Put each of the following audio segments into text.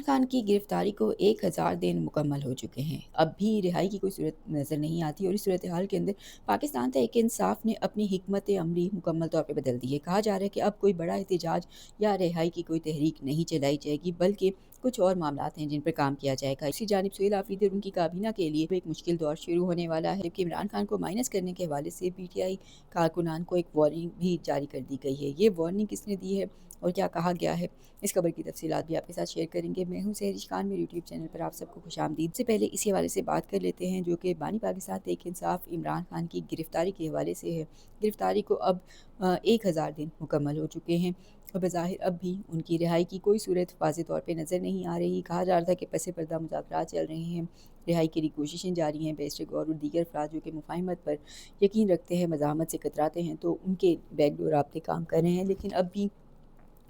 خان کی گرفتاری کو 1000 دن مکمل ہو چکے ہیں، اب بھی رہائی کی کوئی صورت نظر نہیں آتی اور اس صورتحال کے اندر پاکستان تحریک انصاف نے اپنی حکمت عملی مکمل طور پہ بدل دی ہے۔ کہا جا رہا ہے کہ اب کوئی بڑا احتجاج یا رہائی کی کوئی تحریک نہیں چلائی جائے گی، بلکہ کچھ اور معاملات ہیں جن پر کام کیا جائے گا۔ اسی جانب سہیل آفریدی اور ان کی کابینہ کے لیے ایک مشکل دور شروع ہونے والا ہے، جبکہ عمران خان کو مائنس کرنے کے حوالے سے پی ٹی آئی کارکنان کو ایک وارننگ بھی جاری کر دی گئی ہے۔ یہ وارننگ کس نے دی ہے اور کیا کہا گیا ہے، اس خبر کی تفصیلات بھی آپ کے ساتھ شیئر کریں گے۔ میں ہوں سہرش خان، میرے یوٹیوب چینل پر آپ سب کو خوش آمدید۔ سے پہلے اسی حوالے سے بات کر لیتے ہیں جو کہ بانی پاکستان تحریک انصاف عمران خان کی گرفتاری کے حوالے سے ہے۔ گرفتاری کو اب 1000 دن مکمل ہو چکے ہیں اور بظاہر اب بھی ان کی رہائی کی کوئی صورت واضح طور پہ نظر نہیں آ رہی۔ کہا جا رہا تھا کہ پس پردہ مذاکرات چل رہے ہیں، رہائی کے لیے کوششیں جاری ہیں۔ بیرسٹر گور اور دیگر افراد جو کہ مفاہمت پر یقین رکھتے ہیں، مزاحمت سے کتراتے ہیں، تو ان کے بیک ڈور رابطے کام کر رہے ہیں، لیکن اب بھی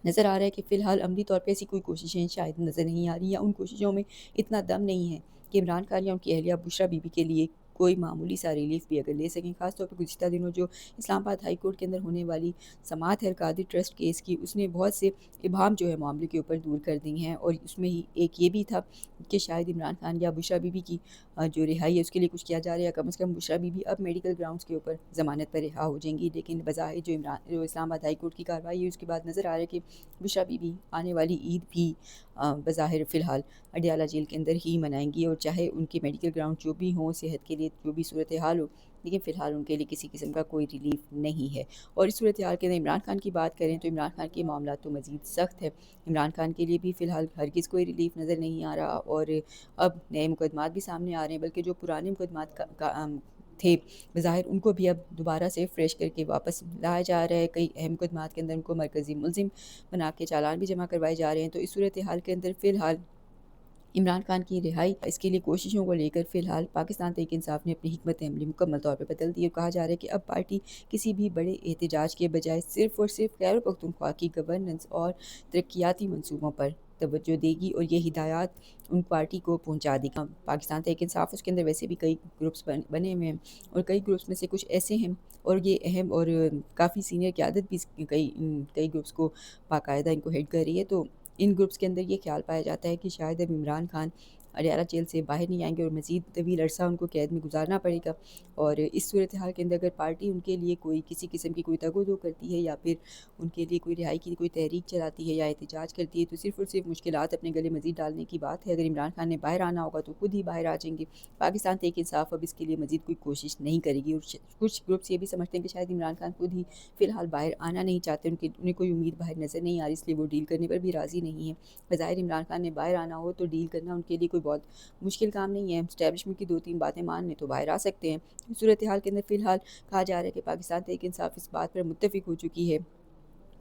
نظر آ رہا ہے کہ فی الحال عملی طور پہ ایسی کوئی کوششیں شاید نظر نہیں آ رہی، یا ان کوششوں میں اتنا دم نہیں ہے کہ عمران خان یا ان کی اہلیہ بشریٰ بی بی کے لیے کوئی معمولی سا ریلیف بھی اگر لے سکیں۔ خاص طور پہ گزشتہ دنوں جو اسلام آباد ہائی کورٹ کے اندر ہونے والی سماعت ہے القادری ٹرسٹ کیس کی، اس نے بہت سے ابہام جو ہے معاملے کے اوپر دور کر دی ہیں، اور اس میں ہی ایک یہ بھی تھا کہ شاید عمران خان یا بشریٰ بی بی کی جو رہائی ہے اس کے لیے کچھ کیا جا رہا ہے، کم از کم بشریٰ بی بی اب میڈیکل گراؤنڈز کے اوپر ضمانت پر رہا ہو جائیں گی۔ لیکن بظاہر جو اسلام آباد ہائی کورٹ کی کارروائی ہے اس کے بعد نظر آ رہا ہے کہ بشریٰ بی بی آنے والی عید بھی بظاہر فی الحال اڈیالہ جیل کے اندر ہی منائیں گی، اور چاہے ان کے میڈیکل گراؤنڈ جو بھی ہوں، صحت کے لیے جو بھی صورتحال ہو، لیکن فی الحال ان کے لیے کسی قسم کا کوئی ریلیف نہیں ہے۔ اور اس صورتحال کے اندر عمران خان کی بات کریں تو عمران خان کے معاملات تو مزید سخت ہے۔ عمران خان کے لیے بھی فی الحال ہرگز کوئی ریلیف نظر نہیں آ رہا، اور اب نئے مقدمات بھی سامنے آ رہے ہیں، بلکہ جو پرانے مقدمات تھے بظاہر ان کو بھی اب دوبارہ سے فریش کر کے واپس لایا جا رہا ہے۔ کئی اہم مقدمات کے اندر ان کو مرکزی ملزم بنا کے چالان بھی جمع کروائے جا رہے ہیں۔ تو اس صورتحال کے اندر فی الحال عمران خان کی رہائی، اس کے لیے کوششوں کو لے کر فی الحال پاکستان تحریک انصاف نے اپنی حکمت عملی مکمل طور پر بدل دی ہے۔ کہا جا رہا ہے کہ اب پارٹی کسی بھی بڑے احتجاج کے بجائے صرف اور صرف خیبر پختونخوا کی گورننس اور ترقیاتی منصوبوں پر توجہ دے گی، اور یہ ہدایات ان پارٹی کو پہنچا دی گئی۔ پاکستان تحریک انصاف، اس کے اندر ویسے بھی کئی گروپس بنے ہوئے ہیں، اور کئی گروپس میں سے کچھ ایسے ہیں، اور یہ اہم اور کافی سینئر قیادت بھی کئی گروپس کو باقاعدہ ان کو ہیڈ کر رہی ہے۔ تو ان گروپس کے اندر یہ خیال پایا جاتا ہے کہ شاید اب عمران خان اڈیالہ جیل سے باہر نہیں آئیں گے اور مزید طویل عرصہ ان کو قید میں گزارنا پڑے گا، اور اس صورتحال کے اندر اگر پارٹی ان کے لیے کوئی کسی قسم کی کوئی تگ و دو کرتی ہے، یا پھر ان کے لیے کوئی رہائی کی کوئی تحریک چلاتی ہے یا احتجاج کرتی ہے، تو صرف اور صرف مشکلات اپنے گلے مزید ڈالنے کی بات ہے۔ اگر عمران خان نے باہر آنا ہوگا تو خود ہی باہر آ جائیں گے۔ پاکستان تحریک انصاف اب اس کے لیے مزید کوئی کوشش نہیں کرے گی، اور کچھ گروپس یہ بھی سمجھتے ہیں کہ شاید عمران خان خود ہی فی الحال باہر آنا نہیں چاہتے، انہیں کوئی امید باہر نظر نہیں آ رہی، اس لیے وہ ڈیل کرنے پر بھی راضی نہیں ہے۔ بظاہر عمران خان نے باہر آنا ہو تو ڈیل کرنا ان کے لیے کوئی بہت مشکل کام نہیں ہے، اسٹیبلشمنٹ کی 2-3 باتیں مان لیں تو باہر آ سکتے ہیں۔ اس صورتحال کے اندر فی الحال کہا جا رہا ہے کہ پاکستان تحریک انصاف اس بات پر متفق ہو چکی ہے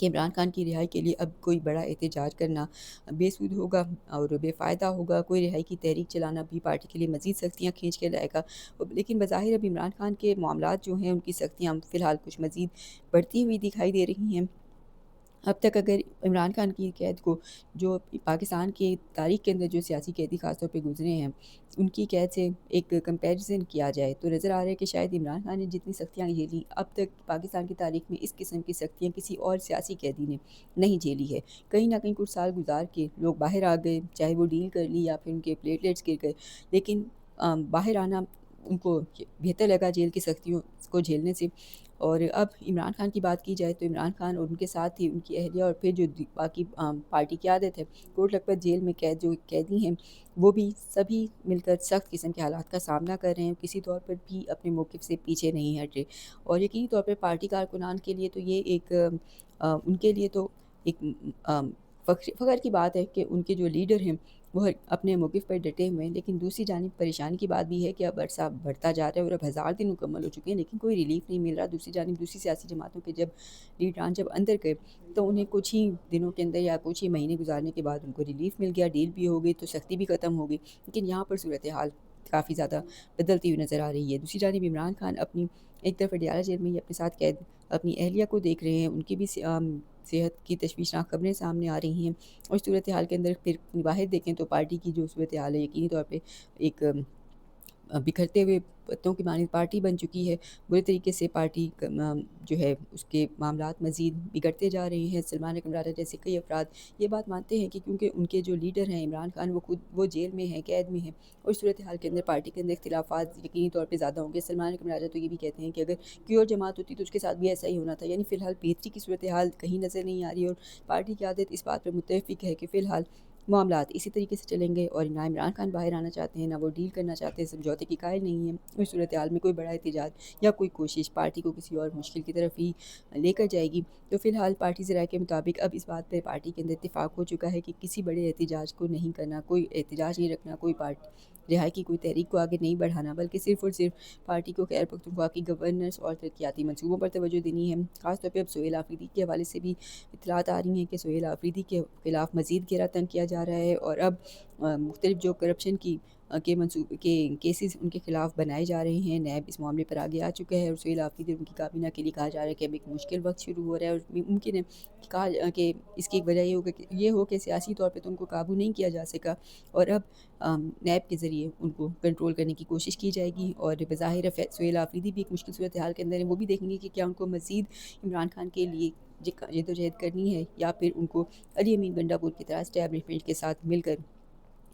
کہ عمران خان کی رہائی کے لیے اب کوئی بڑا احتجاج کرنا بے سود ہوگا اور بے فائدہ ہوگا۔ کوئی رہائی کی تحریک چلانا بھی پارٹی کے لیے مزید سختیاں کھینچ کے لائے گا، لیکن بظاہر اب عمران خان کے معاملات جو ہیں ان کی سختیاں فی الحال کچھ مزید بڑھتی ہوئی دکھائی دے رہی ہیں۔ اب تک اگر عمران خان کی قید کو، جو پاکستان کی تاریخ کے اندر جو سیاسی قیدی خاص طور پہ گزرے ہیں، ان کی قید سے ایک کمپیریزن کیا جائے تو نظر آ رہا ہے کہ شاید عمران خان نے جتنی سختیاں جھیلی اب تک پاکستان کی تاریخ میں اس قسم کی سختیاں کسی اور سیاسی قیدی نے نہیں جھیلی ہے۔ کہیں نہ کہیں کچھ سال گزار کے لوگ باہر آ گئے، چاہے وہ ڈیل کر لی یا پھر ان کے پلیٹلیٹس گر گئے، لیکن باہر آنا ان کو بہتر لگا جیل کی سختیوں کو جھیلنے سے۔ اور اب عمران خان کی بات کی جائے تو عمران خان اور ان کے ساتھ ہی ان کی اہلیہ اور پھر جو باقی پارٹی قیادت ہے، کوٹ لکھپت جیل میں قید جو قیدی ہیں، وہ بھی سبھی مل کر سخت قسم کے حالات کا سامنا کر رہے ہیں، کسی طور پر بھی اپنے موقف سے پیچھے نہیں ہٹ رہے۔ اور یقینی طور پر پارٹی کارکنان کے لیے تو یہ ایک ان کے لیے تو ایک فخر کی بات ہے کہ ان کے جو لیڈر ہیں وہ اپنے موقف پر ڈٹے ہوئے ہیں، لیکن دوسری جانب پریشانی کی بات بھی ہے کہ اب عرصہ بڑھتا جا رہا ہے اور اب 1000 دن مکمل ہو چکے ہیں، لیکن کوئی ریلیف نہیں مل رہا۔ دوسری جانب دوسری سیاسی جماعتوں کے جب لیڈران جب اندر گئے تو انہیں کچھ ہی دنوں کے اندر یا کچھ ہی مہینے گزارنے کے بعد ان کو ریلیف مل گیا، ڈیل بھی ہو گئی، تو سختی بھی ختم ہو گئی، لیکن یہاں پر صورتحال کافی زیادہ بدلتی ہوئی نظر آ رہی ہے۔ دوسری جانب عمران خان اپنی ایک طرف اڈیالہ جیل میں ہی اپنے ساتھ قید اپنی اہلیہ کو دیکھ رہے ہیں، ان کی بھی صحت کی تشویشناک خبریں سامنے آ رہی ہیں، اور اس صورتحال کے اندر پھر باہر دیکھیں تو پارٹی کی جو صورتحال ہے یقینی طور پہ ایک بکھرتے ہوئے پتوں کی مانند پارٹی بن چکی ہے۔ برے طریقے سے پارٹی جو ہے اس کے معاملات مزید بگڑتے جا رہے ہیں۔ سلمان اکرم راجہ جیسے کئی افراد یہ بات مانتے ہیں کہ کیونکہ ان کے جو لیڈر ہیں عمران خان وہ جیل میں ہیں، قید میں ہیں، اور صورتحال کے اندر پارٹی کے اندر اختلافات یقینی طور پہ زیادہ ہوں گے۔ سلمان اکرم راجہ تو یہ بھی کہتے ہیں کہ اگر کوئی اور جماعت ہوتی تو اس کے ساتھ بھی ایسا ہی ہونا تھا۔ یعنی فی الحال بہتری کی صورتحال کہیں نظر نہیں آ رہی، اور پارٹی کی عادت اس بات پر متفق ہے کہ فی الحال معاملات اسی طریقے سے چلیں گے، اور نہ عمران خان باہر آنا چاہتے ہیں، نہ وہ ڈیل کرنا چاہتے ہیں، سمجھوتے کی قائل نہیں ہیں۔ اس صورتحال میں کوئی بڑا احتجاج یا کوئی کوشش پارٹی کو کسی اور مشکل کی طرف ہی لے کر جائے گی۔ تو فی الحال پارٹی ذرائع کے مطابق اب اس بات پہ پارٹی کے اندر اتفاق ہو چکا ہے کہ کسی بڑے احتجاج کو نہیں کرنا، کوئی احتجاج نہیں رکھنا، کوئی رہائی کی کوئی تحریک کو آگے نہیں بڑھانا، بلکہ صرف اور صرف پارٹی کو خیر پختونخوا کی گورننس اور ترقیاتی منصوبوں پر توجہ دینی ہے۔ خاص طور پہ اب سہیل آفریدی کے حوالے سے بھی اطلاعات آ رہی ہیں کہ سہیل آفریدی کے خلاف مزید گھیرا تنگ کیا جا رہا ہے، اور اب مختلف جو کرپشن کے منصوبے کے کیسز ان کے خلاف بنائے جا رہے ہیں۔ نیب اس معاملے پر آگے آ چکا ہے، اور سہیل آفریدی اور ان کی کابینہ کے لیے کہا جا رہا ہے کہ اب ایک مشکل وقت شروع ہو رہا ہے، اور ممکن ہے کہ اس کی ایک وجہ یہ ہو کہ سیاسی طور پہ تو ان کو قابو نہیں کیا جا سکا، اور اب نیب کے ذریعے ان کو کنٹرول کرنے کی کوشش کی جائے گی۔ اور بظاہر سہیل آفریدی بھی ایک مشکل صورتحال کے اندر ہیں، وہ بھی دیکھیں گے کہ کیا ان کو مزید عمران خان کے لیے جدوجہد کرنی ہے، یا پھر ان کو علی امین گنڈا پور کی طرح اسٹیبلشمنٹ کے ساتھ مل کر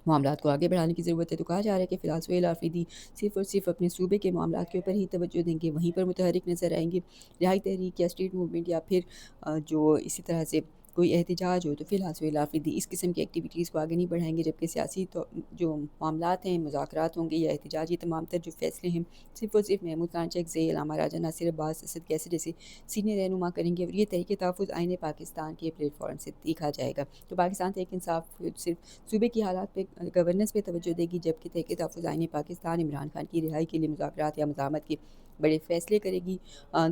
معاملات کو آگے بڑھانے کی ضرورت ہے۔ تو کہا جا رہا ہے کہ فی الحال سہیل آفریدی صرف اور صرف اپنے صوبے کے معاملات کے اوپر ہی توجہ دیں گے، وہیں پر متحرک نظر آئیں گے۔ رہائی تحریک یا اسٹریٹ موومنٹ یا پھر جو اسی طرح سے کوئی احتجاج ہو، تو فی الحال سہیل آفریدی اس قسم کی ایکٹیویٹیز کو آگے نہیں بڑھائیں گے، جبکہ سیاسی جو معاملات ہیں، مذاکرات ہوں گے یا احتجاجی تمام تر جو فیصلے ہیں، صرف اور صرف محمود خان چکزئی، علامہ راجہ ناصر عباس، اسد کیسر جیسے سینئر رہنما کریں گے، اور یہ تحریک تحفظ آئین پاکستان کے پلیٹ فارم سے دیکھا جائے گا۔ تو پاکستان تحریک انصاف صرف صوبے کی حالات پہ گورننس پہ توجہ دے گی، جبکہ تحریک تحفظ آئین پاکستان عمران خان کی رہائی کے لیے مذاکرات یا مزاحمت کے بڑے فیصلے کرے گی۔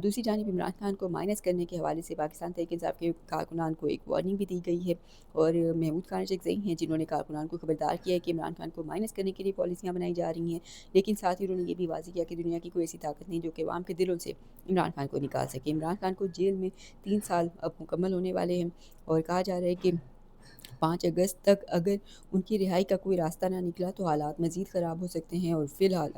دوسری جانب عمران خان کو مائنس کرنے کے حوالے سے پاکستان تحریک انصاف کے کارکنان کو ایک وارننگ بھی دی گئی ہے، اور محمود خان چکزئی ہیں جنہوں نے کارکنان کو خبردار کیا ہے کہ عمران خان کو مائنس کرنے کے لیے پالیسیاں بنائی جا رہی ہیں، لیکن ساتھ ہی انہوں نے یہ بھی واضح کیا کہ دنیا کی کوئی ایسی طاقت نہیں جو کہ عوام کے دلوں سے عمران خان کو نکال سکے۔ عمران خان کو جیل میں 3 سال اب مکمل ہونے والے ہیں، اور کہا جا رہا ہے کہ 5 اگست تک اگر ان کی رہائی کا کوئی راستہ نہ نکلا تو حالات مزید خراب ہو سکتے ہیں، اور فی الحال